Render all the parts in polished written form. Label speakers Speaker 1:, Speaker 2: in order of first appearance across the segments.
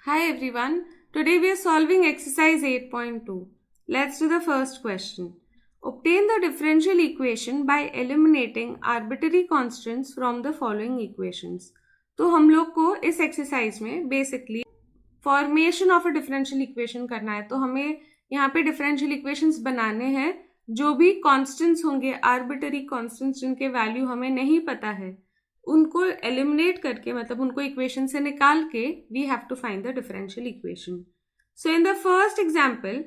Speaker 1: Hi everyone, today we are solving exercise 8.2. Let's do the first question. Obtain the differential equation by eliminating arbitrary constants from the following equations. तो हम लोग को इस exercise में basically formation of a differential equation करना है. तो हमें यहाँ पे डिफरेंशियल इक्वेशंस बनाने हैं. जो भी कॉन्स्टेंट्स होंगे, आर्बिटरी कॉन्स्टेंट्स जिनके वैल्यू हमें नहीं पता है, उनको एलिमिनेट करके, मतलब उनको इक्वेशन से निकाल के we have to find the differential equation. So in the first example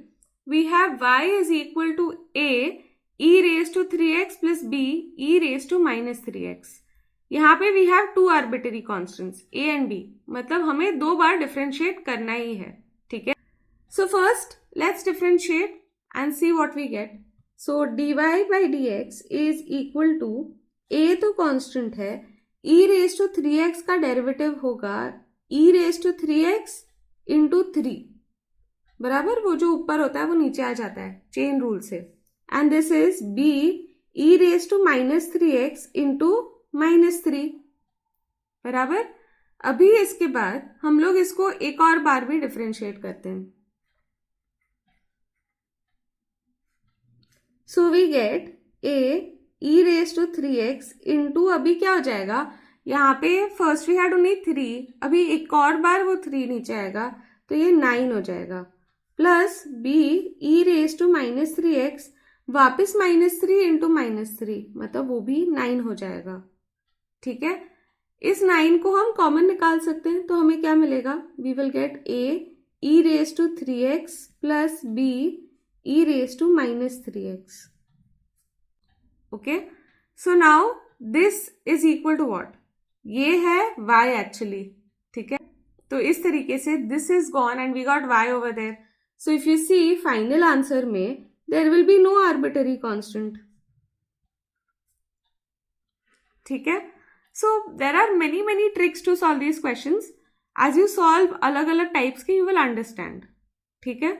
Speaker 1: we have y is equal to a e raise to 3x plus b e raise to minus 3x. यहाँ पे we have two arbitrary constants a and b, मतलब हमें दो बार differentiate करना ही है. ठीक है, so first let's differentiate and see what we get. So dy by dx is equal to a तो कांस्टेंट है, e रेज टू 3x का डेरिवेटिव होगा e raise to 3x into 3, बराबर. वो जो ऊपर होता है वो नीचे आ जाता है चेन रूल से. And this is b e raise to minus 3x into minus 3, बराबर. अभी इसके बाद हम लोग इसको एक और बार भी डिफरेंशिएट करते हैं. So we get a e raise to 3x into, अभी क्या हो जाएगा, यहाँ पे फर्स्ट वी हैड ओनली 3, अभी एक और बार वो 3 नीचे आएगा तो ये 9 हो जाएगा, plus b e raise to minus 3x, वापिस माइनस 3 इंटू माइनस 3, मतलब वो भी 9 हो जाएगा. ठीक है, इस 9 को हम कॉमन निकाल सकते हैं. तो हमें क्या मिलेगा, we will get a e raise to 3x plus b e raise to minus 3x. Okay, so now this is equal to what, ये है y एक्चुअली. ठीक है, तो इस तरीके से this is gone and we got y over there. So if you see final answer में there will be no arbitrary constant. ठीक है, so there are many tricks to solve these questions. As you solve अलग अलग types के, you will understand. ठीक है,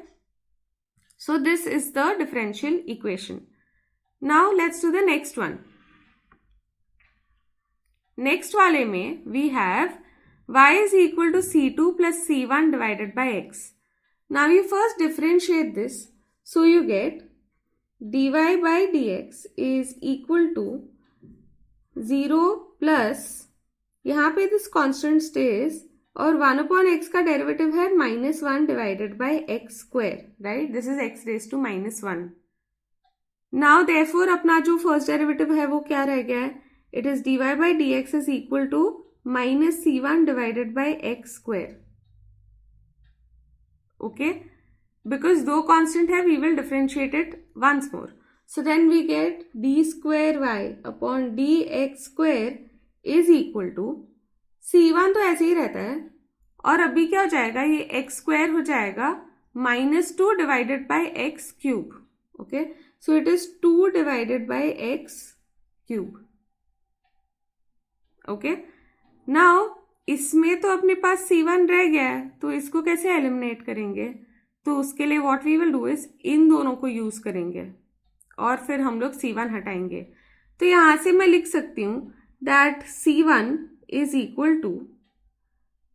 Speaker 1: so this is the differential equation. Now let's do the next one. Next वाले में we have y is equal to c2 plus c1 divided by x. Now you first differentiate this. So you get dy by dx is equal to 0 plus, यहाँ पे this constant stays, और 1 upon x का derivative है minus 1 divided by x square, right? This is x raised to minus 1. Now therefore अपना जो first derivative है वो क्या रह गया है, it is dy by d x is equal to minus c1 divided by x square. Okay, because two constant है, we will differentiate it once more. So then we get d square y upon d x square is equal to c1 तो ऐसे ही रहता है, और अभी क्या हो जाएगा, ये एक्स स्क्वायर हो जाएगा minus 2 divided by x cube. Okay, so it is 2 divided by x cube. Okay, now इसमें तो अपने पास c1 रह गया है, तो इसको कैसे एलिमिनेट करेंगे. तो उसके लिए what we will do is इन दोनों को यूज करेंगे और फिर हम लोग c1 हटाएंगे. तो यहां से मैं लिख सकती हूं that c1 is equal to,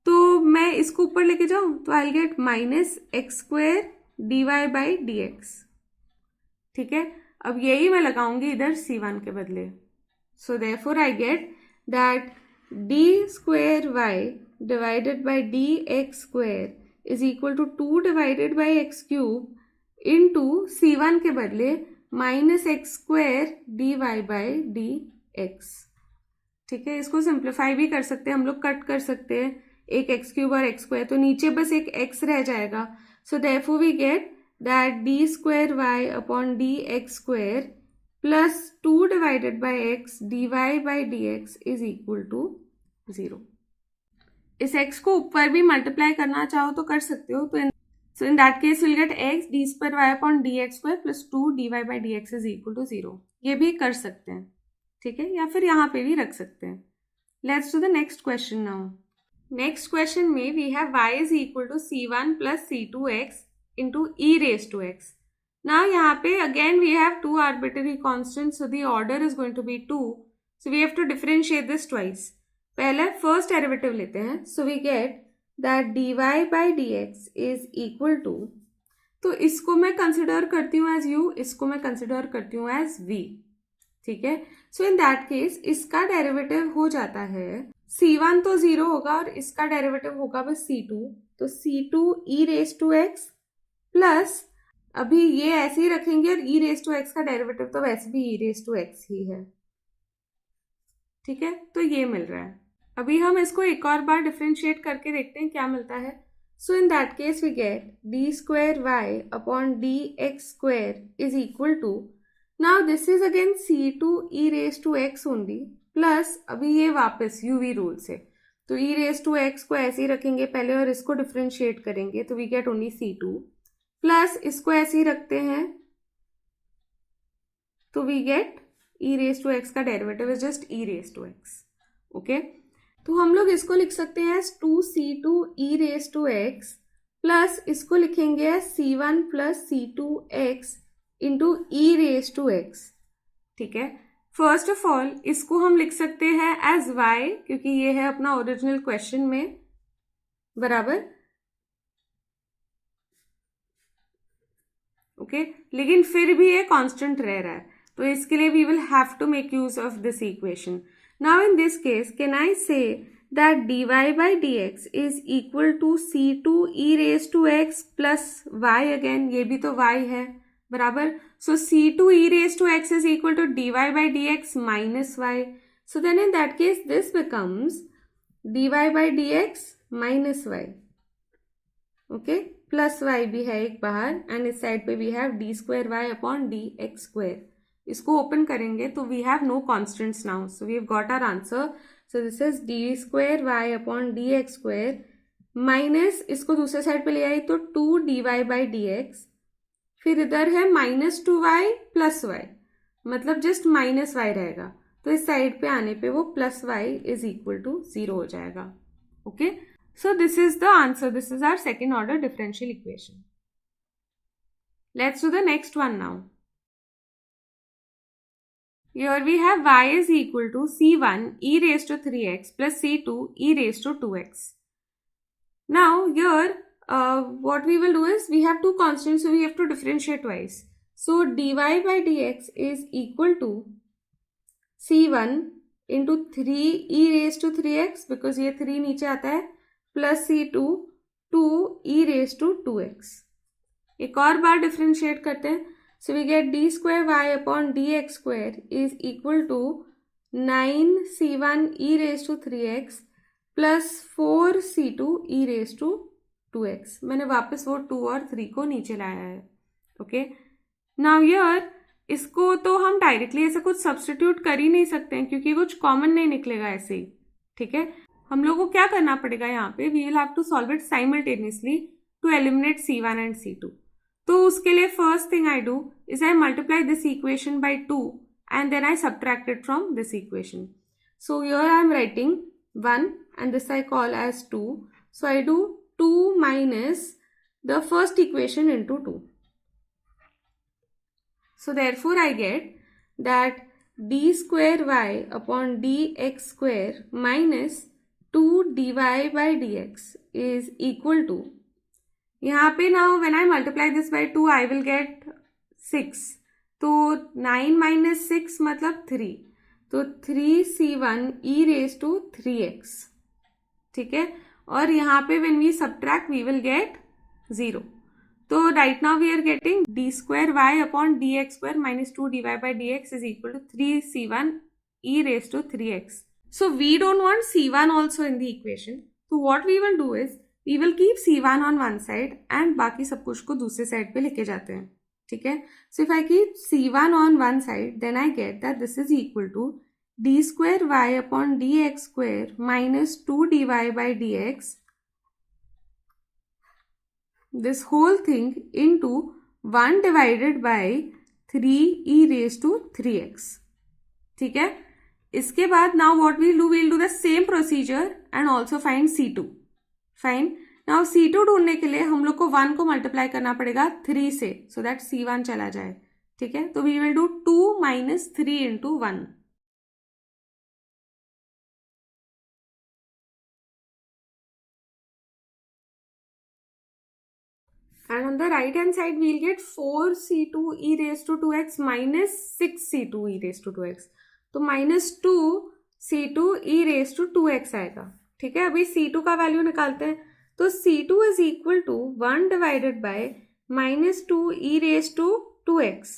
Speaker 1: तो मैं इसको ऊपर लेके जाऊं तो I'll get minus x square dy by d x. ठीक है, अब यही मैं लगाऊंगी इधर c1 के बदले. So therefore I get that d square y divided by d x square is equal to 2 divided by x cube into c1 के बदले minus x square d y by d x. ठीक है, इसको simplify भी कर सकते हैं हम लोग, कट कर सकते हैं एक एक्स क्यूब और एक्स स्क्वायर, तो नीचे बस एक एक्स रह जाएगा. So therefore we get that d square y upon dx square plus 2 divided by x dy by dx is equal to 0. इस x को ऊपर भी मल्टीप्लाई करना चाहो तो कर सकते हो. तो in that case we'll get x d square y upon dx square plus 2 dy by dx is equal to 0. ये भी कर सकते हैं. ठीक है, या फिर यहाँ पे भी रख सकते हैं. Let's do the next question now. Next question में we have y is equal to c1 plus c2x into e raised to x. Now यहाँ पे again we have two arbitrary constants, so the order is going to be 2. So we have to differentiate this twice. पहले first derivative लेते हैं. So we get that dy by dx is equal to, तो इसको मैं consider करती हूँ as u, इसको मैं कंसिडर करती हूँ एज v, ठीक है। सो इन दैट केस इसका डेरिवेटिव हो जाता है, c1 तो 0 होगा और इसका डेरिवेटिव होगा बस c2, तो c2 e raise to x plus, अभी ये ऐसे ही रखेंगे और e रेज टू x का डेरिवेटिव तो वैसे भी e रेज टू x ही है, ठीक है। तो ये मिल रहा है। अभी हम इसको एक और बार डिफ्रेंशिएट करके देखते हैं क्या मिलता है। So in that case we get d square y upon d x square is equal to, now this is again c2 e raise to x only plus, अभी ये वापस uv रूल से, तो e रेज टू x को ऐसे ही रखेंगे पहले और इसको डिफ्रेंशिएट करेंगे तो we get only c2 plus इसको ऐसे ही रखते हैं तो we get e raise to x का derivative is just e raise to x, okay. तो हम लोग इसको लिख सकते हैं 2c2 e raise to x plus इसको लिखेंगे c1 plus c2x into e raise to x, ठीक है। फर्स्ट ऑफ ऑल इसको हम लिख सकते हैं एज y क्योंकि ये है अपना ओरिजिनल क्वेश्चन में, बराबर, ओके। लेकिन फिर भी ये कांस्टेंट रह रहा है तो इसके लिए we will have to make use of this equation. Now in this case can I say that dy by dx is equal to c2 e raise to x plus y, again ये भी तो y है, बराबर। So c2 e raise to x is equal to dy by dx minus y, so then in that case this becomes dy by dx minus y, okay, plus y भी है एक बाहर and इस side पे we have d square y upon d x square. इसको open करेंगे तो we have no constants now, so we have got our answer. So this is d square y upon d x square minus, इसको दूसरे side पे ले आई तो 2 dy by d x, फिर इधर है माइनस 2y प्लस y, मतलब just minus y रहेगा, तो इस साइड पे आने पे वो plus y is equal to 0 हो जाएगा, okay. So this is the answer. This is our second order differential equation. Let's do the next one now. Here we have y is equal to c1 e raised to 3x plus c2 e raised to 2x. Now here what we will do is we have two constants, so we have to differentiate twice. So dy by dx is equal to c1 into 3 e raised to 3x because ये 3 नीचे आता है plus c2 2 e raise to 2x। एक और बार differentiate करते हैं, so we get d square y upon d x square is equal to 9c1 e raise to 3x plus 4c2 e raise to 2x। मैंने वापस वो 2 और 3 को नीचे लाया है, ओके। नाउ हियर इसको तो हम डायरेक्टली ऐसा कुछ सब्स्टिट्यूट कर ही नहीं सकते हैं क्योंकि कुछ कॉमन नहीं निकलेगा ऐसे ही, ठीक है। हम लोगों को क्या करना पड़ेगा यहाँ पे, we will have to solve it simultaneously to eliminate c1 and c2। तो उसके लिए first thing I do is I multiply this equation by 2 and then I subtract it from this equation. So here I am writing 1 and this I call as 2, so I do 2 minus the first equation into 2। So therefore I get that d square y upon d x square minus 2 dy by dx is equal to, यहाँ पे now when I multiply this by 2 I will get 6, तो 9 minus 6 मतलब 3, तो 3c1 e raise to 3x, ठीक है। और यहाँ पे when we subtract we will get 0, तो right now we are getting d square y upon d x square minus 2 dy by dx is equal to 3c1 e raise to 3x. So we don't want c1 also in the equation. So what we will do is we will keep c1 on one side and बाकी सब कुछ को दूसरे side पे लेके जाते हैं, ठीक है। So if I keep c1 on one side, then I get that this is equal to d square y upon dx square minus 2 dy by dx, this whole thing into 1 divided by 3 e raised to 3x, ठीक है। इसके बाद now what we'll do the same procedure and also find c2, fine. Now c2 ढूंढने के लिए हम लोग को 1 को मल्टीप्लाई करना पड़ेगा 3 से, सो दैट c1 चला जाए, ठीक है। तो we will do 2 minus 3 into 1। on the right hand side we'll get 4c2 e raised to 2x minus 6c2 e raised to 2x. तो minus 2c2 e raised to 2x आएगा. ठीक है, अभी c2 का वैल्यू निकालते हैं. तो c2 is equal to 1 divided by minus 2 e raised to 2x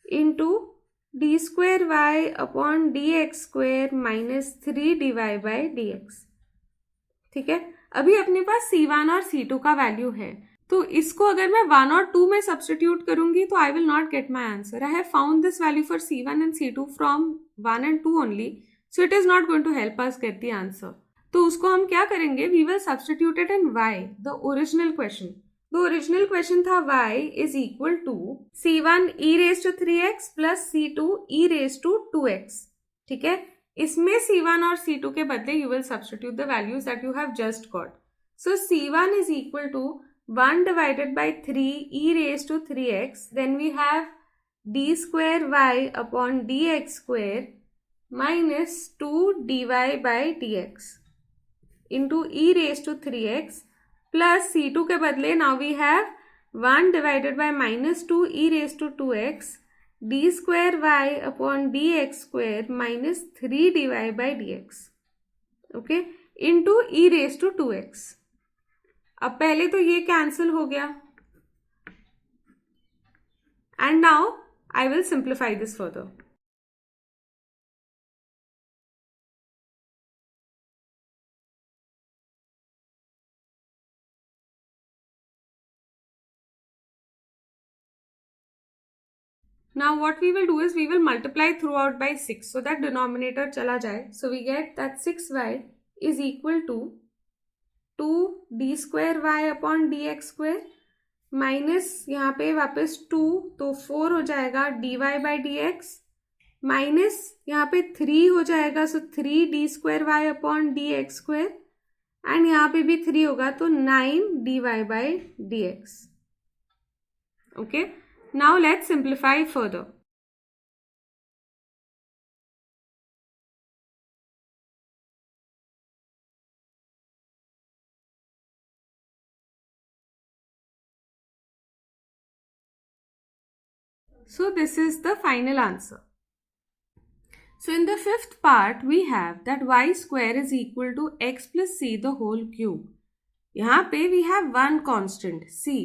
Speaker 1: into d square y upon dx square minus 3 dy by dx. ठीक है, अभी अपने पास c1 और c2 का वैल्यू है, तो इसको अगर मैं 1 और 2 में सब्सटीट्यूट करूंगी तो I will not get my answer. I have found this value for c1 and c2 from 1 and 2 only, so it is not going to help us get the answer. तो उसको हम क्या करेंगे, we will substitute it in y, the original question. The original question था y is equal to c1 e raise to 3x plus c2 e raise to 2x. ठीक है, इसमें c1 और c2 के बदले you will substitute the values that you have just got. So c1 is equal to 1 divided by 3 e raised to 3x, then we have d square y upon dx square minus 2 dy by dx into e raised to 3x plus c2 के बदले now we have 1 divided by minus 2 e raised to 2x d square y upon dx square minus 3 dy by dx, okay, into e raised to 2x. अब पहले तो ये cancel हो गया and now I will simplify this further. Now what we will do is we will multiply throughout by 6 so that denominator चला जाए. So we get that 6y is equal to 2 d square y upon dx square minus यहाँ पे वापस 2, तो 4 हो जाएगा dy by dx minus यहाँ पे 3 हो जाएगा, सो 3 d square y upon dx square and यहाँ पे भी 3 होगा तो 9 dy by dx. Okay, now let's simplify further. So this is the final answer. So in the fifth part we have that y square is equal to x plus c the whole cube. यहाँ पे we have one constant c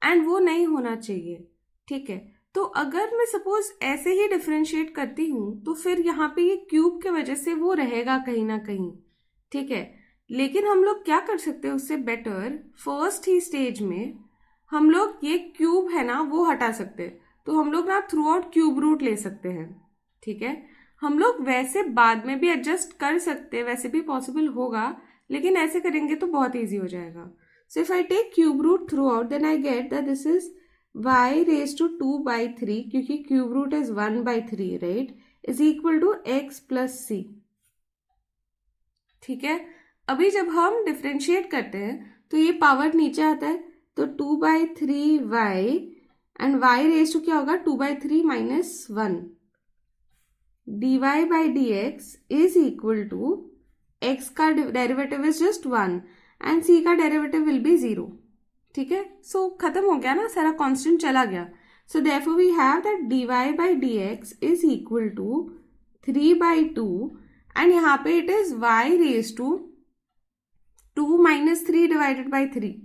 Speaker 1: and वो नहीं होना चाहिए. ठीक है, तो अगर मैं सपोज ऐसे ही डिफरेंशिएट करती हूँ तो फिर यहाँ पे ये क्यूब के वजह से वो रहेगा कहीं ना कहीं. ठीक है, लेकिन हम लोग क्या कर सकते हैं उससे बेटर, फर्स्ट ही स्टेज में हम लोग ये क्यूब है ना वो हटा सकते हैं. तो हम लोग ना थ्रू आउट क्यूब रूट ले सकते हैं. ठीक है, हम लोग वैसे बाद में भी एडजस्ट कर सकते हैं, वैसे भी पॉसिबल होगा, लेकिन ऐसे करेंगे तो बहुत ईजी हो जाएगा. So if I take cube root throughout then I get that this is y raise to 2/3 क्योंकि cube root is 1/3 right, is equal to x plus c. ठीक है, अभी जब हम डिफ्रेंशिएट करते हैं तो ये पावर नीचे आता है, तो 2/3y and y raise to क्या होगा 2/3 minus 1 dy by dx is equal to x का derivative is just 1 and c का डेरिवेटिव विल बी 0. ठीक है, सो खत्म हो गया ना, सारा कांस्टेंट चला गया. So therefore we have that dy by dx is equal to 3/2 and यहाँ पे it is y raise to 2 minus 3 divided by 3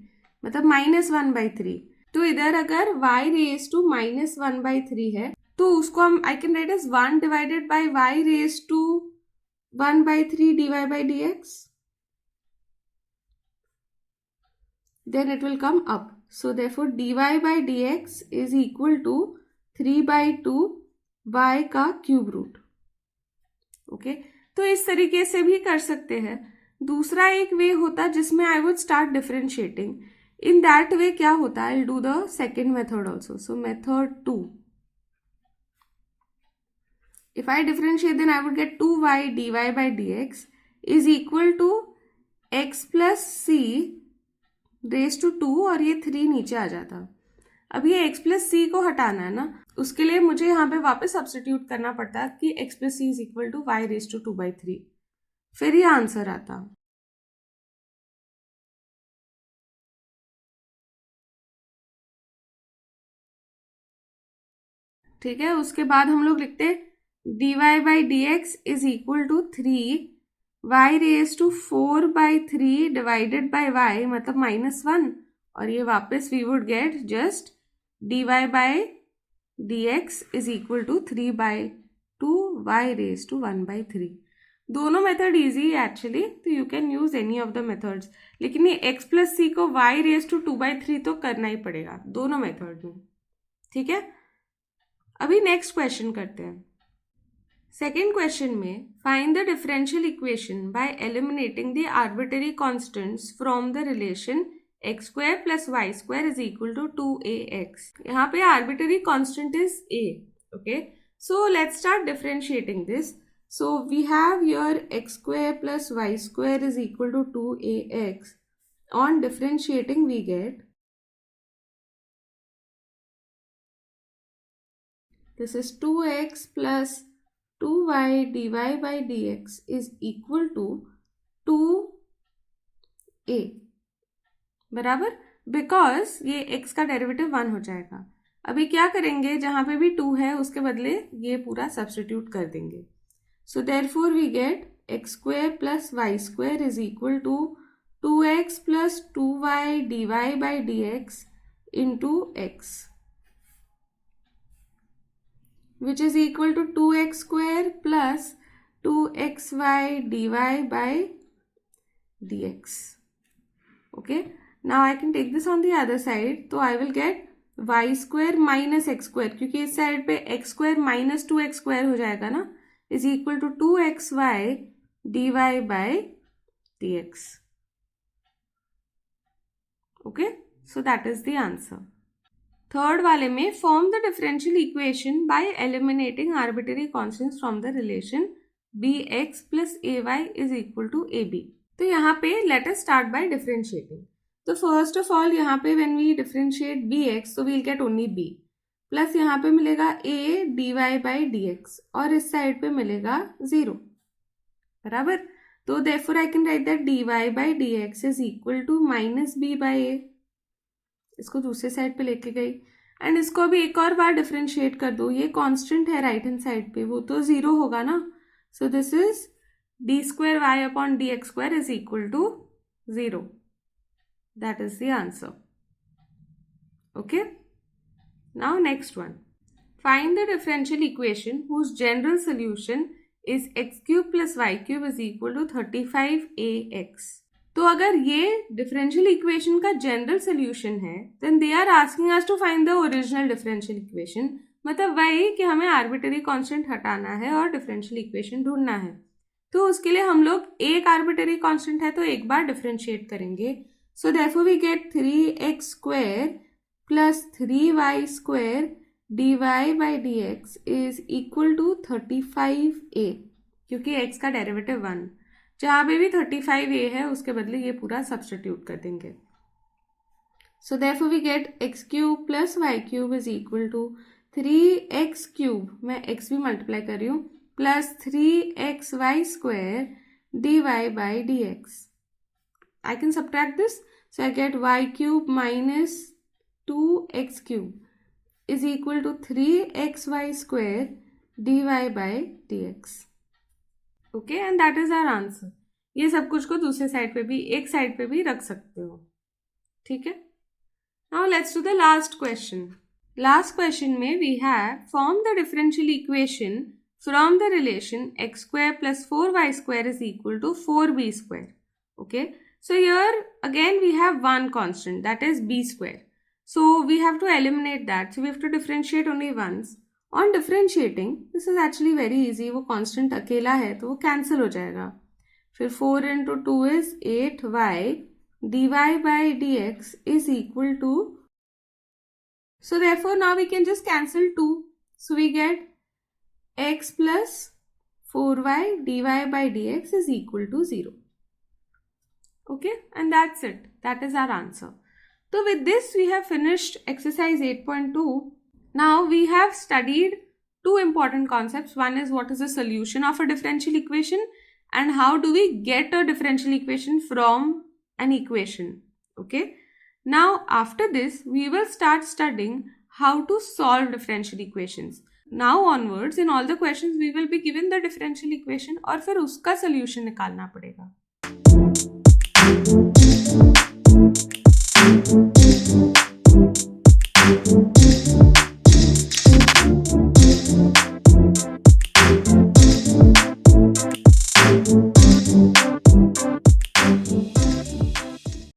Speaker 1: मतलब -1/3. तो इधर अगर y रेज टू -1/3 है तो उसको हम I can write as 1 divided by y raise to 1/3 dy by dx. Then it will come up. So therefore dy by dx is equal to 3/2 y का cube root. Okay, तो इस तरीके से भी कर सकते हैं. दूसरा एक वे होता जिसमें I would start differentiating. In that way क्या होता, I'll do the second method also. So method 2. If I differentiate then I would get 2y dy by dx is equal to x plus c raised to 2 और ये 3 नीचे आ जाता. अब ये x plus c को हटाना है ना, उसके लिए मुझे यहाँ पे वापस सब्स्टिट्यूट करना पड़ता कि x plus c is equal to y raised to 2/3, फिर ये आंसर आता. ठीक है, उसके बाद हम लोग लिखते dy by d x is equal to 3 y raise to 4/3 divided by y, मतलब -1, और ये वापस we would get just dy by d x is equal to 3/2 y raise to 1/3। दोनों मेथड इजी है एक्चुअली, तो you can use any of the methods, लेकिन ये x plus सी को y रेज टू 2/3 तो करना ही पड़ेगा दोनों मेथड में। ठीक है, अभी नेक्स्ट क्वेश्चन करते हैं। सेकेंड क्वेश्चन में find the differential equation by eliminating the arbitrary constants from the relation x square plus y square is equal to 2ax। यहाँ पे arbitrary constant is a। Okay, so let's start differentiating this. So we have your x square plus y square is equal to 2ax. On differentiating we get this is 2x plus 2y dy by dx is equal to 2a बराबर, because ये x का derivative 1 हो जाएगा। अभी क्या करेंगे, जहाँ पे भी 2 है उसके बदले ये पूरा सब्स्टिट्यूट कर देंगे। So therefore we get x square plus y square is equal to 2x plus 2y dy by dx into x, which is equal to 2x square plus 2xy dy by dx. Okay, now I can take this on the other side, so I will get y square minus x square, क्योंकि इस side पे x square minus 2x square हो जाएगा ना, is equal to 2xy dy by dx. Okay, so that is the answer. Third वाले में form the differential equation by eliminating arbitrary constants from the relation bx plus ay is equal to ab. तो यहाँ पे let us start by differentiating. तो first of all यहाँ पे when we differentiate bx, so we'll get only b. Plus यहाँ पे मिलेगा a dy by d x, और इस साइड पे मिलेगा 0 बराबर। तो therefore I can write that dy by d x is equal to minus b by a. इसको दूसरे साइड पे लेके गई, एंड इसको अभी एक और बार डिफ्रेंशिएट कर दो। ये कांस्टेंट है राइट हैंड साइड पे, वो तो 0 होगा ना। So this is d square y upon d x square is equal to 0। That is the answer. Okay, now next one, find the differential equation whose general solution is x cube plus y cube is equal to 35ax. तो अगर ये differential equation का general solution है, then they are asking us to find the original differential equation, मतलब वही कि हमें arbitrary constant हटाना है और differential equation ढूंढना है। तो उसके लिए हम लोग एक arbitrary constant है तो एक बार differentiate करेंगे। So therefore we get 3x square plus 3y square dy by dx is equal to 35a, क्योंकि x का डेरिवेटिव 1, जहाँ पे भी 35a है उसके बदले ये पूरा सब्स्टिट्यूट कर देंगे। सो therefore we get x cube plus y cube is equal to 3x cube, मैं x भी मल्टीप्लाई कर रही हूँ, plus 3xy square dy by dx. I can subtract this, so I get y cube minus 2x cube is equal to 3xy square dy by dx. Okay, and that is our answer. ये सब कुछ को दूसरे side पे भी, एक side पे भी रख सकते हो। ठीक है, now let's do the last question. Last question में we have form the differential equation from the relation x square plus 4y square is equal to 4b square. Okay, so here again we have one constant, that is b square. So we have to eliminate that. So we have to differentiate only once. On differentiating, this is actually very easy. वो constant अकेला है तो वो cancel हो जाएगा। फिर 4 into 2 is 8y dy by dx is equal to, so therefore now we can just cancel 2. So we get x plus 4y dy by dx is equal to 0. Okay, and that's it. That is our answer. So with this we have finished exercise 8.2. Now we have studied two important concepts. One is what is the solution of a differential equation and how do we get a differential equation from an equation. Okay. Now after this we will start studying how to solve differential equations. Now onwards in all the questions we will be given the differential equation और फिर उसका solution निकालना पड़ेगा.